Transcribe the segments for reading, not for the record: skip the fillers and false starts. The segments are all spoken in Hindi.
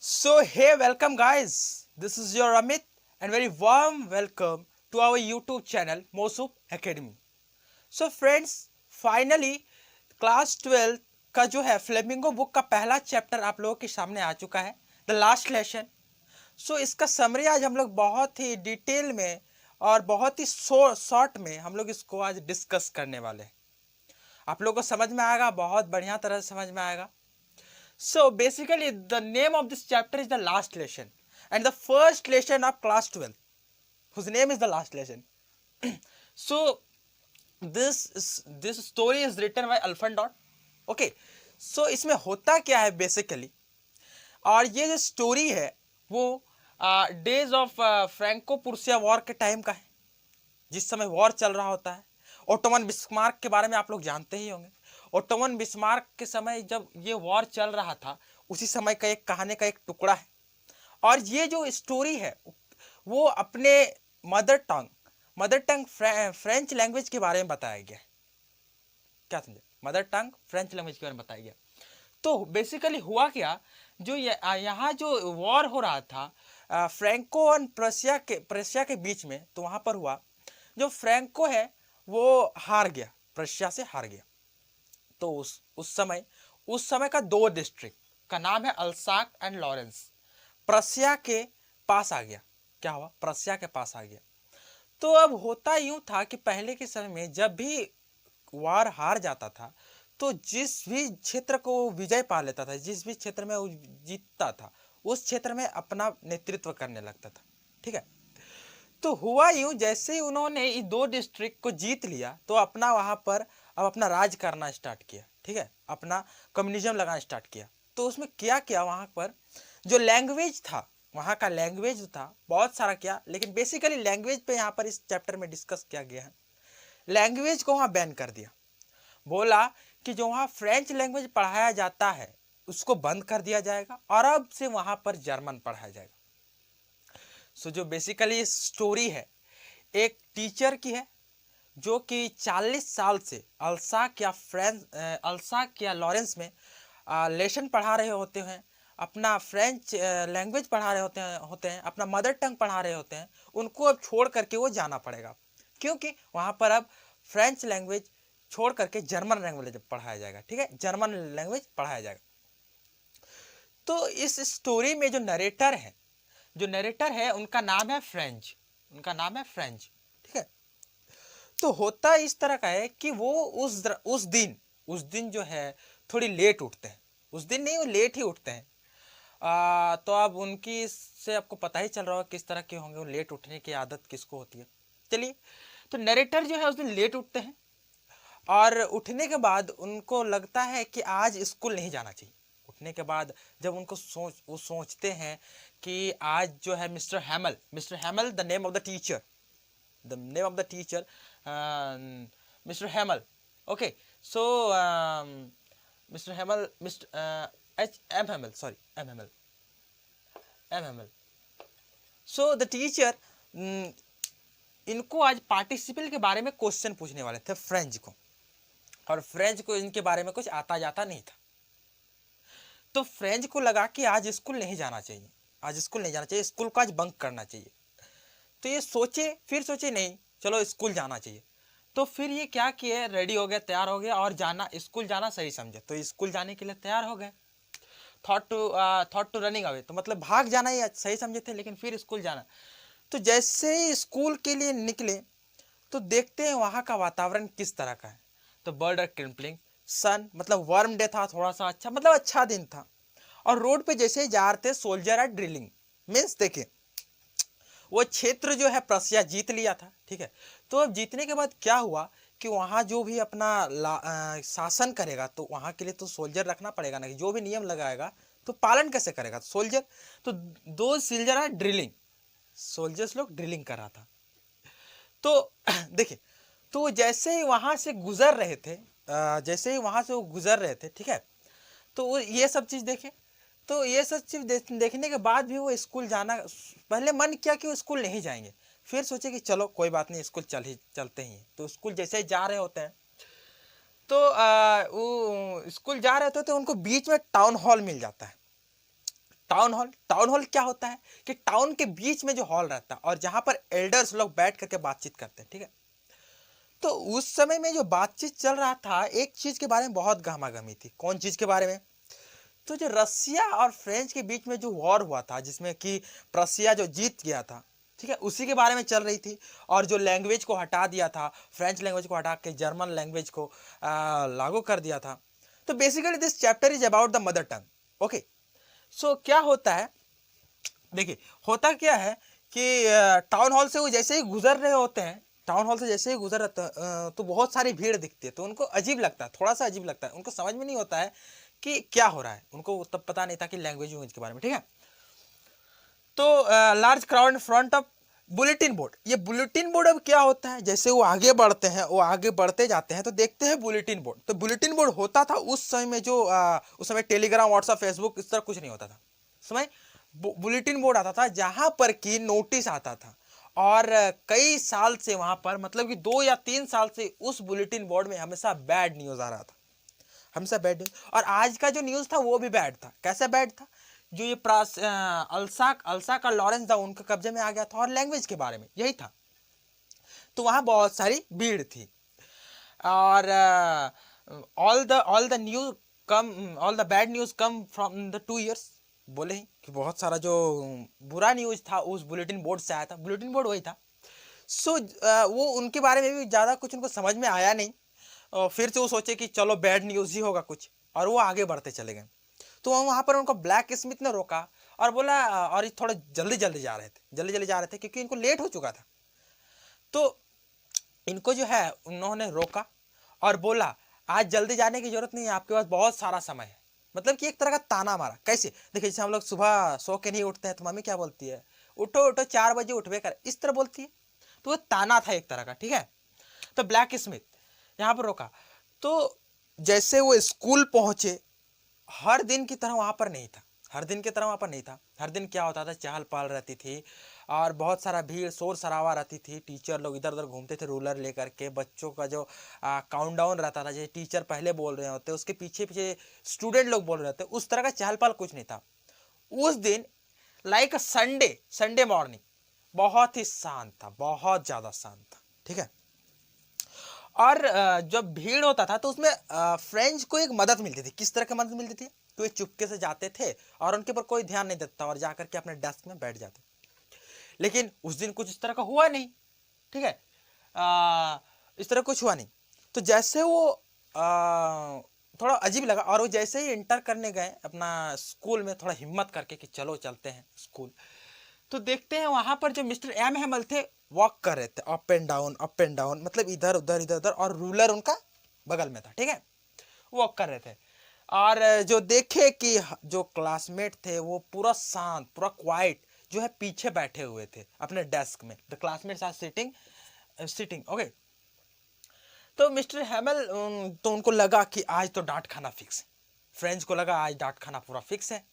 So hey, welcome guys. This is your Amit and very warm welcome to our YouTube channel Mosup Academy. So friends, finally class 12 का जो है फ्लेमिंगो बुक का पहला चैप्टर आप लोगों के सामने आ चुका है, द लास्ट लेसन। सो इसका समरी आज हम लोग बहुत ही डिटेल में और बहुत ही शॉर्ट में हम लोग इसको आज डिस्कस करने वाले हैं। आप लोगों को समझ में आएगा, बहुत बढ़िया तरह से समझ में आएगा। So basically the name of this chapter is the last lesson and the first lesson of class 12 whose name is the last lesson. So this story is written by Alfred Dot. Okay, so इसमें होता क्या है बेसिकली, और ये जो स्टोरी है वो डेज ऑफ फ्रैंको पुर्सिया वॉर के टाइम का है, जिस समय वॉर चल रहा होता है। ओटोमन बिस्मार्क के बारे में आप लोग जानते ही होंगे। ओटोमन बिस्मार्क के समय जब ये वॉर चल रहा था, उसी समय का एक कहानी का एक टुकड़ा है। और ये जो स्टोरी है वो अपने मदर टंग फ्रेंच लैंग्वेज के बारे में बताया गया। क्या समझे? मदर टंग फ्रेंच लैंग्वेज के बारे में बताया गया। तो बेसिकली हुआ क्या, जो यहाँ जो वॉर हो रहा था फ्रैंको और प्रशिया के बीच में, तो वहाँ पर हुआ जो फ्रैंको है वो हार गया, प्रशिया से हार गया। तो उस समय का दो डिस्ट्रिक्ट का नाम है अल्साक एंड लॉरेंस, प्रशिया के पास आ गया। क्या हुआ? प्रशिया के पास आ गया। तो अब होता यूं था कि पहले के समय में जब भी वार हार जाता था तो जिस भी क्षेत्र को विजय पा लेता था, जिस भी क्षेत्र में वो जीतता था, उस क्षेत्र में अपना नेतृत्व करने लगता था। ठीक है। तो हुआ यूं, जैसे ही उन्होंने ये दो डिस्ट्रिक्ट को जीत लिया तो अपना वहां पर अब अपना राज करना स्टार्ट किया। ठीक है, अपना कम्युनिज्म लगाना स्टार्ट किया। तो उसमें क्या किया, वहां पर जो लैंग्वेज था, वहां का लैंग्वेज था बहुत सारा किया, लेकिन बेसिकली लैंग्वेज पे यहाँ पर इस चैप्टर में डिस्कस किया गया है। लैंग्वेज को वहां बैन कर दिया। बोला कि जो वहां फ्रेंच लैंग्वेज पढ़ाया जाता है उसको बंद कर दिया जाएगा और अब से वहां पर जर्मन पढ़ाया जाएगा। सो जो बेसिकली स्टोरी है एक टीचर की है जो कि 40 साल से अल्साक या लॉरेंस में लेसन पढ़ा रहे होते हैं, अपना फ्रेंच लैंग्वेज पढ़ा रहे होते हैं, अपना मदर टंग पढ़ा रहे होते हैं। उनको अब छोड़ करके वो जाना पड़ेगा, क्योंकि वहाँ पर अब फ्रेंच लैंग्वेज छोड़ करके जर्मन लैंग्वेज पढ़ाया जाएगा। ठीक है, जर्मन लैंग्वेज पढ़ाया जाएगा। तो इस स्टोरी में जो नरेटर है उनका नाम है फ्रेंच, उनका नाम है फ्रेंच। ठीक है। तो होता इस तरह का है कि वो उस दिन जो है थोड़ी लेट उठते हैं। उस दिन नहीं, वो लेट ही उठते हैं। तो अब उनकी से आपको पता ही चल रहा होगा किस तरह के होंगे वो, लेट उठने की आदत किसको होती है। चलिए, तो नरेटर जो है उस दिन लेट उठते हैं और उठने के बाद उनको लगता है कि आज स्कूल नहीं जाना चाहिए। उठने के बाद जब वो सोचते हैं कि आज जो है mister हैमल the name of the teacher, the name of the teacher, Mr. Hamel. Okay, so Mr. Hamel, Mr. M. Hamel, sorry, M. Hamel. So the teacher, इनको आज पार्टिसिपल के बारे में क्वेश्चन पूछने वाले थे फ्रेंच को, और फ्रेंच को इनके बारे में कुछ आता जाता नहीं था। तो फ्रेंच को लगा कि आज स्कूल नहीं जाना चाहिए, आज स्कूल नहीं जाना चाहिए, स्कूल को आज बंक करना चाहिए। तो ये फिर सोचे नहीं, चलो स्कूल जाना चाहिए। तो फिर ये क्या किए, रेडी हो गए, तैयार हो गए और स्कूल जाना सही समझे, तो स्कूल जाने के लिए तैयार हो गए। थॉट टू रनिंग अवे, तो मतलब भाग जाना ही सही समझे थे, लेकिन फिर स्कूल जाना। तो जैसे ही स्कूल के लिए निकले तो देखते हैं वहाँ का वातावरण किस तरह का है। तो बर्ड आर ट्रिम्पलिंग, सन मतलब वार्म डे था, थोड़ा सा अच्छा, मतलब अच्छा दिन था। और रोड पे जैसे ही जा रहे थे, सोल्जर आर ड्रिलिंग, मीन्स देखिए वो क्षेत्र जो है प्रशिया जीत लिया था। ठीक है। तो अब जीतने के बाद क्या हुआ कि वहाँ जो भी अपना शासन करेगा तो वहाँ के लिए तो सोल्जर रखना पड़ेगा ना, कि जो भी नियम लगाएगा तो पालन कैसे करेगा सोल्जर। तो दो सोल्जर आर ड्रिलिंग, सोल्जर्स लोग ड्रिलिंग कर रहा था। तो देखिए, तो जैसे ही वहाँ से गुजर रहे थे, जैसे ही वहाँ से वो गुजर रहे थे, ठीक है, तो वो ये सब चीज़ देखे। तो ये सब चीज़ देखने के बाद भी वो स्कूल जाना, पहले मन किया कि वो स्कूल नहीं जाएंगे, फिर सोचे कि चलो कोई बात नहीं, स्कूल चलते ही। तो स्कूल जैसे ही जा रहे होते हैं तो वो स्कूल जा रहे होते तो उनको बीच में टाउन हॉल मिल जाता है। टाउन हॉल क्या होता है कि टाउन के बीच में जो हॉल रहता है और जहां पर एल्डर्स लोग बैठ करके बातचीत करते हैं, ठीक है। तो उस समय में जो बातचीत चल रहा था, एक चीज के बारे में बहुत गहमागहमी थी। कौन चीज के बारे में? तो जो रसिया और फ्रेंच के बीच में जो वॉर हुआ था, जिसमें कि प्रसिया जो जीत गया था, ठीक है, उसी के बारे में चल रही थी। और जो लैंग्वेज को हटा दिया था, फ्रेंच लैंग्वेज को हटा के जर्मन लैंग्वेज को लागू कर दिया था। तो basically this chapter is about the mother tongue. Okay, so क्या होता है, देखिए होता क्या है कि टाउन हॉल से वो जैसे ही गुजर रहे होते हैं, टाउन हॉल से जैसे ही गुजर रहता है तो बहुत सारी भीड़ दिखती है। तो उनको अजीब लगता है, थोड़ा सा अजीब लगता है, उनको समझ में नहीं होता है कि क्या हो रहा है। उनको तब पता नहीं था कि लैंग्वेज वैंग्वेज के बारे में, ठीक है। तो large crowd in front of bulletin board. ये बुलेटिन बोर्ड अब क्या होता है, जैसे वो आगे बढ़ते हैं, वो आगे बढ़ते जाते हैं तो देखते हैं बुलेटिन बोर्ड। तो बुलेटिन बोर्ड होता था उस समय में, जो उस समय टेलीग्राम, व्हाट्सएप, फेसबुक इस तरह कुछ नहीं होता था। समय बुलेटिन बोर्ड आता था जहां पर कि नोटिस आता था। और कई साल से वहां पर, मतलब कि 2 या 3 साल से उस बुलेटिन बोर्ड में हमेशा बैड न्यूज आ रहा था, हमेशा बैड न्यूज। और आज का जो न्यूज था वो भी बैड था। कैसे बैड था? जो ये अल्सा का लॉरेंस था, उनके कब्जे में आ गया था और लैंग्वेज के बारे में यही था। तो वहां बहुत सारी भीड़ थी। और all the bad news come from the 2 years। बोले ही कि बहुत सारा जो बुरा न्यूज था उस बुलेटिन बोर्ड से आया था। बुलेटिन बोर्ड वही था। सो वो उनके बारे में भी ज़्यादा कुछ उनको समझ में आया नहीं। फिर से वो सोचे कि चलो बैड न्यूज़ ही होगा कुछ, और वो आगे बढ़ते चले गए। तो वहाँ पर उनको ब्लैक स्मिथ ने रोका और बोला, और ये थोड़ा जल्दी जल्दी जा रहे थे क्योंकि इनको लेट हो चुका था। तो इनको जो है उन्होंने रोका और बोला, आज जल्दी जाने की जरूरत नहीं है, आपके पास बहुत सारा समय है। मतलब कि एक तरह का ताना मारा। कैसे? देखिए, जैसे हम लोग सुबह सो के नहीं उठते हैं तो मम्मी क्या बोलती है, उठो उठो 4 बजे उठवे कर, इस तरह बोलती है। तो वो ताना था एक तरह का, ठीक है। तो ब्लैक स्मिथ यहाँ पर रोका। तो जैसे वो स्कूल पहुंचे, हर दिन की तरह वहां पर नहीं था, हर दिन की तरह वहां पर नहीं था। हर दिन क्या होता था, चहल पहल रहती थी और बहुत सारा भीड़, शोर शराबा रहती थी। टीचर लोग इधर उधर घूमते थे रूलर लेकर के। बच्चों का जो काउंट डाउन रहता था, जैसे टीचर पहले बोल रहे होते, उसके पीछे पीछे स्टूडेंट लोग बोल रहे होते, उस तरह का चहल पहल कुछ नहीं था उस दिन। लाइक संडे, संडे मॉर्निंग बहुत ही शांत था, बहुत ज्यादा शांत था, ठीक है। और जब भीड़ होता था तो उसमें फ्रेंच को एक मदद मिलती थी। किस तरह की मदद मिलती थी? तो वे चुपके से जाते थे और उनके ऊपर कोई ध्यान नहीं देता और जाकर के अपने डेस्क में बैठ जाते। लेकिन उस दिन कुछ इस तरह का हुआ नहीं, ठीक है। इस तरह कुछ हुआ नहीं। तो जैसे वो थोड़ा अजीब लगा, और वो जैसे ही इंटर करने गए अपना स्कूल में, थोड़ा हिम्मत करके कि चलो चलते हैं स्कूल, तो देखते हैं वहां पर जो मिस्टर एम हेमल थे वॉक कर रहे थे, up and down up and down, मतलब इधर उधर इधर उधर, और रूलर उनका बगल में था, ठीक है। वॉक कर रहे थे। और जो देखे कि जो क्लासमेट थे वो पूरा शांत, पूरा क्वाइट जो है पीछे बैठे हुए थे अपने डेस्क में। The classmates are sitting okay. तो मिस्टर हेमल, तो उनको लगा कि आज तो डांट खाना फिक्स है। फ्रेंच को लगा आज डांट खाना पूरा फिक्स है।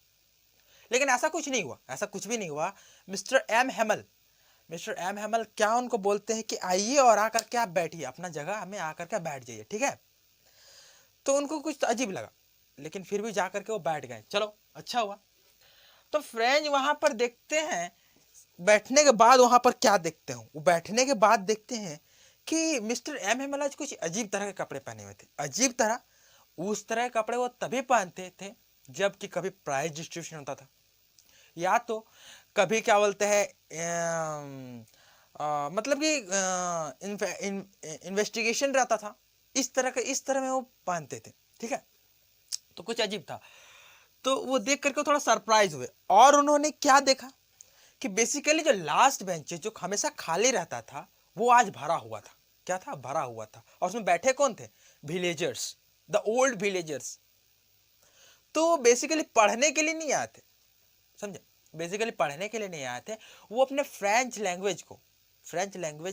लेकिन ऐसा कुछ नहीं हुआ, ऐसा कुछ भी नहीं हुआ। मिस्टर एम हेमल क्या उनको बोलते हैं कि आइए और आकर के आप बैठिए, अपना जगह हमें आकर के बैठ जाइए, ठीक है। तो उनको कुछ तो अजीब लगा, लेकिन फिर भी जाकर के वो बैठ गए। चलो अच्छा हुआ। तो फ्रेंच वहां पर देखते हैं, बैठने के बाद वहां पर क्या देखते हो, वो बैठने के बाद देखते हैं कि मिस्टर एम हेमल आज कुछ अजीब तरह के कपड़े पहने हुए थे। अजीब तरह, उस तरह के कपड़े वो तभी पहनते थे जबकि कभी प्राइज डिस्ट्रीब्यूशन होता था, या तो कभी क्या बोलते हैं मतलब कि इन्वेस्टिगेशन रहता था। इस तरह में वो पहनते थे, ठीक है। तो कुछ अजीब था। तो वो देख करके थोड़ा सरप्राइज हुए, और उन्होंने क्या देखा कि बेसिकली जो लास्ट बेंच जो हमेशा खाली रहता था वो आज भरा हुआ था। क्या था? भरा हुआ था। और उसमें बैठे कौन थे? Villagers, the old villagers. तो बेसिकली पढ़ने के लिए नहीं आए थे, समझे? बेसिकली पढ़ने के लिए नहीं आए थे, वो अपने फ्रेंच लैंग्वेज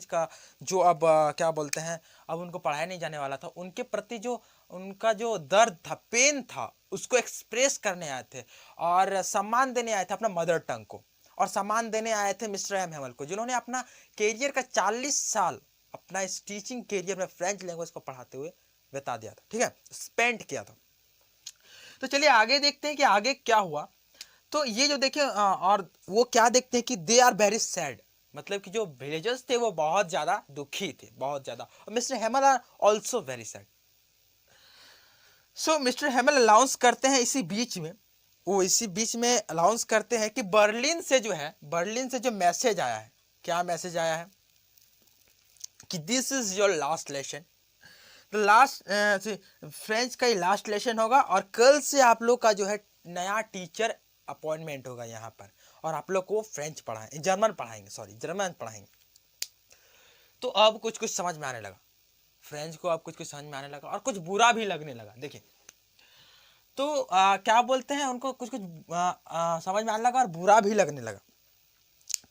का जो अब क्या बोलते हैं, अब उनको पढ़ाया नहीं जाने वाला था, उनके प्रति जो उनका जो दर्द था, पेन था, उसको एक्सप्रेस करने आए थे और सम्मान देने आए थे अपना मदर टंग को। और सम्मान देने आए थे मिस्टर एम हेमल को, जिन्होंने अपना कैरियर का 40 साल अपना इस टीचिंग कैरियर में फ्रेंच लैंग्वेज को पढ़ाते हुए बिता दिया था, ठीक है, स्पेंड किया था। तो चलिए आगे देखते हैं कि आगे क्या हुआ। तो ये जो देखिए और वो क्या देखते हैं कि दे आर वेरी सैड, मतलब कि जो विलेजर्स थे वो बहुत ज़्यादा दुखी थे, बहुत ज़्यादा। और mister Hamel are also very sad. So mister Hamel announce करते हैं इसी बीच में, वो इसी बीच में अनाउंस करते हैं कि बर्लिन से जो है, बर्लिन से जो मैसेज आया है, क्या मैसेज आया है कि this is your last lesson, तो लास्ट फ्रेंच का ही लास्ट लेसन होगा और कल से आप लोग का जो है नया टीचर अपॉइंटमेंट होगा यहाँ पर, और आप लोग को फ्रेंच पढ़ाएंगे, जर्मन पढ़ाएंगे, सॉरी जर्मन पढ़ाएंगे। तो अब कुछ कुछ समझ में आने लगा फ्रेंच को, अब कुछ कुछ समझ में आने लगा और कुछ बुरा भी लगने लगा। देखिए तो क्या बोलते हैं, उनको कुछ कुछ समझ में आने लगा और बुरा भी लगने लगा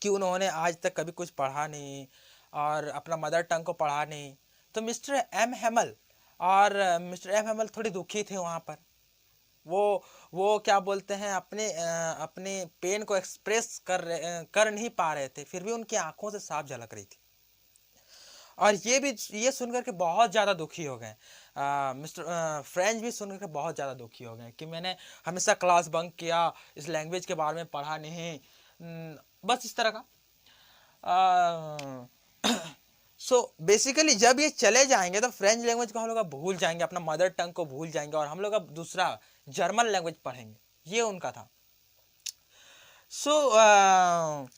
कि उन्होंने आज तक कभी कुछ पढ़ा नहीं और अपना मदर टंग को पढ़ा नहीं। तो मिस्टर एम हेमल और मिस्टर एम हेमल थोड़ी दुखी थे वहाँ पर। वो क्या बोलते हैं, अपने पेन को एक्सप्रेस कर नहीं पा रहे थे, फिर भी उनकी आंखों से साफ झलक रही थी। और ये सुनकर के बहुत ज़्यादा दुखी हो गए। मिस्टर फ्रेंच भी सुनकर के बहुत ज़्यादा दुखी हो गए कि मैंने हमेशा क्लास बंक किया, इस लैंग्वेज के बारे में पढ़ा नहीं, बस इस तरह का। सो बेसिकली जब ये चले जाएंगे तो फ्रेंच लैंग्वेज को हम लोग भूल जाएंगे, अपना मदर टंग को भूल जाएंगे और हम लोग अब दूसरा जर्मन लैंग्वेज पढ़ेंगे, ये उनका था। सो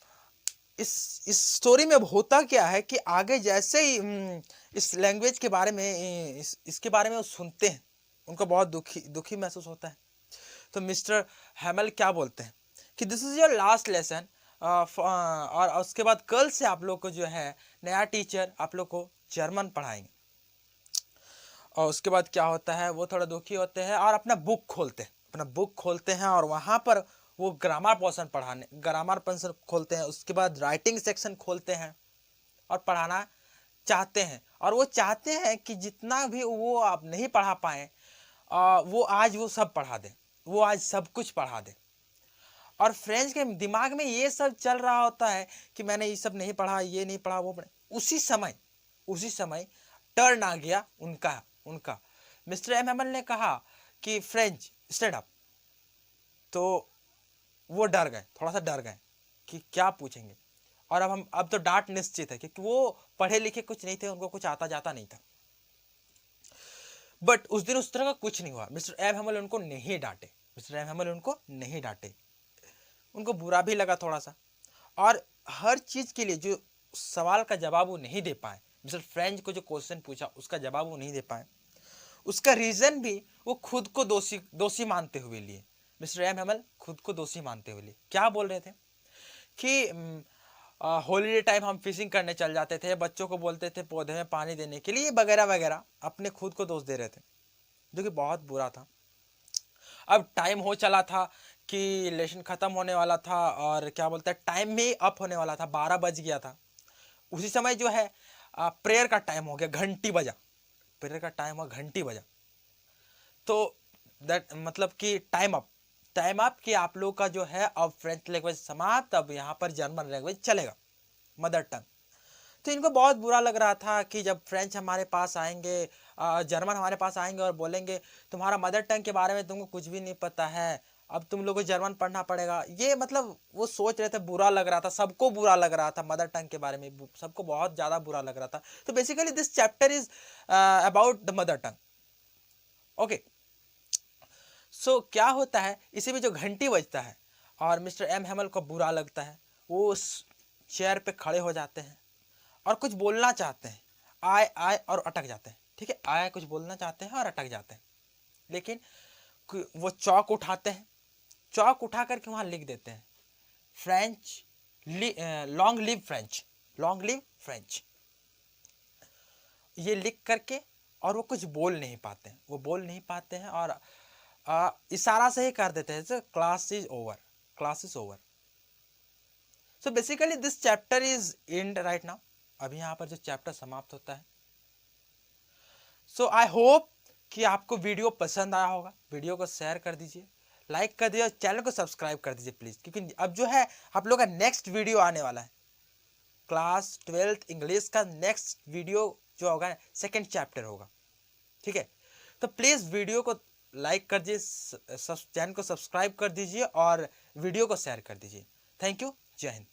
इस स्टोरी में होता क्या है कि आगे जैसे ही इस लैंग्वेज के बारे में इसके बारे में वो सुनते हैं, उनको बहुत दुखी महसूस होता है। तो मिस्टर हेमल क्या बोलते हैं कि this is your last lesson, और उसके बाद कल से आप लोग को जो है नया टीचर आप लोग को जर्मन पढ़ाएंगे। और उसके बाद क्या होता है, वो थोड़ा दुखी होते हैं और अपना बुक खोलते हैं और वहाँ पर वो ग्रामर पोर्शन खोलते हैं। उसके बाद राइटिंग सेक्शन खोलते हैं और पढ़ाना चाहते हैं, और वो चाहते हैं कि जितना भी वो आप नहीं पढ़ा पाए वो आज वो सब पढ़ा दें, वो आज सब कुछ पढ़ा दें। और फ्रेंच के दिमाग में ये सब चल रहा होता है कि मैंने ये सब नहीं पढ़ा, ये नहीं पढ़ा, वो पढ़ा। उसी समय टर्न आ गया उनका। मिस्टर एम हेमल ने कहा कि फ्रेंच स्टैंड अप। तो वो थोड़ा सा डर गए कि क्या पूछेंगे। और अब तो डांट निश्चित है क्योंकि वो पढ़े लिखे कुछ नहीं थे, उनको कुछ आता जाता नहीं था। बट उस दिन उस तरह का कुछ नहीं हुआ। मिस्टर एम हेमल उनको नहीं डांटे। उनको बुरा भी लगा थोड़ा सा, और हर चीज के लिए जो सवाल का जवाब वो नहीं दे पाए, मिस्टर फ्रेंच को जो क्वेश्चन पूछा उसका जवाब वो नहीं दे पाए, उसका रीजन भी वो खुद को दोषी मानते हुए लिए। मिस्टर एम हेमल खुद को दोषी मानते हुए लिए क्या बोल रहे थे कि हॉलीडे टाइम हम फिशिंग करने चल जाते थे, बच्चों को बोलते थे पौधे में पानी देने के लिए, वगैरह वगैरह, अपने खुद को दोष दे रहे थे, जो कि बहुत बुरा था। अब टाइम हो चला था कि लेसन ख़त्म होने वाला था और क्या बोलते हैं टाइम में अप होने वाला था, 12 बज गया था। उसी समय जो है प्रेयर का टाइम हो गया, घंटी बजा, प्रेयर का टाइम हुआ, घंटी बजा। तो दैट मतलब कि टाइम अप कि आप लोग का जो है अब फ्रेंच लैंग्वेज समाप्त, अब यहाँ पर जर्मन लैंग्वेज चलेगा, मदर टंग। तो इनको बहुत बुरा लग रहा था कि जब फ्रेंच हमारे पास आएंगे, जर्मन हमारे पास आएंगे और बोलेंगे तुम्हारा मदर टंग के बारे में तुमको कुछ भी नहीं पता है, अब तुम लोगों को जर्मन पढ़ना पड़ेगा। ये मतलब वो सोच रहे थे, बुरा लग रहा था, सबको बुरा लग रहा था, मदर टंग के बारे में सबको बहुत ज़्यादा बुरा लग रहा था। तो basically this chapter is about the mother tongue. Okay, so क्या होता है, इसी में जो घंटी बजता है और मिस्टर एम हेमल को बुरा लगता है, वो उस चेयर पे खड़े हो जाते हैं और कुछ बोलना चाहते हैं, आए और अटक जाते हैं। ठीक है, आए कुछ बोलना चाहते हैं और अटक जाते हैं, लेकिन वो चौक उठाते हैं, चौक उठा करके वहाँ लिख देते हैं फ्रेंच, लॉन्ग लिव फ्रेंच, ये लिख करके। और वो कुछ बोल नहीं पाते हैं और इशारा से ही कर देते हैं class is over. So basically this chapter is and right now. अभी यहाँ पर जो चैप्टर समाप्त होता है। सो आई होप कि आपको वीडियो पसंद आया होगा। वीडियो को शेयर कर दीजिए, लाइक कर दीजिए और चैनल को सब्सक्राइब कर दीजिए प्लीज़, क्योंकि अब जो है आप लोग का नेक्स्ट वीडियो आने वाला है, क्लास 12th इंग्लिश का नेक्स्ट वीडियो जो होगा सेकेंड चैप्टर होगा। ठीक है, तो प्लीज़ वीडियो को लाइक कर दीजिए, चैनल को सब्सक्राइब कर दीजिए और वीडियो को शेयर कर दीजिए। Thank you. जय हिंद।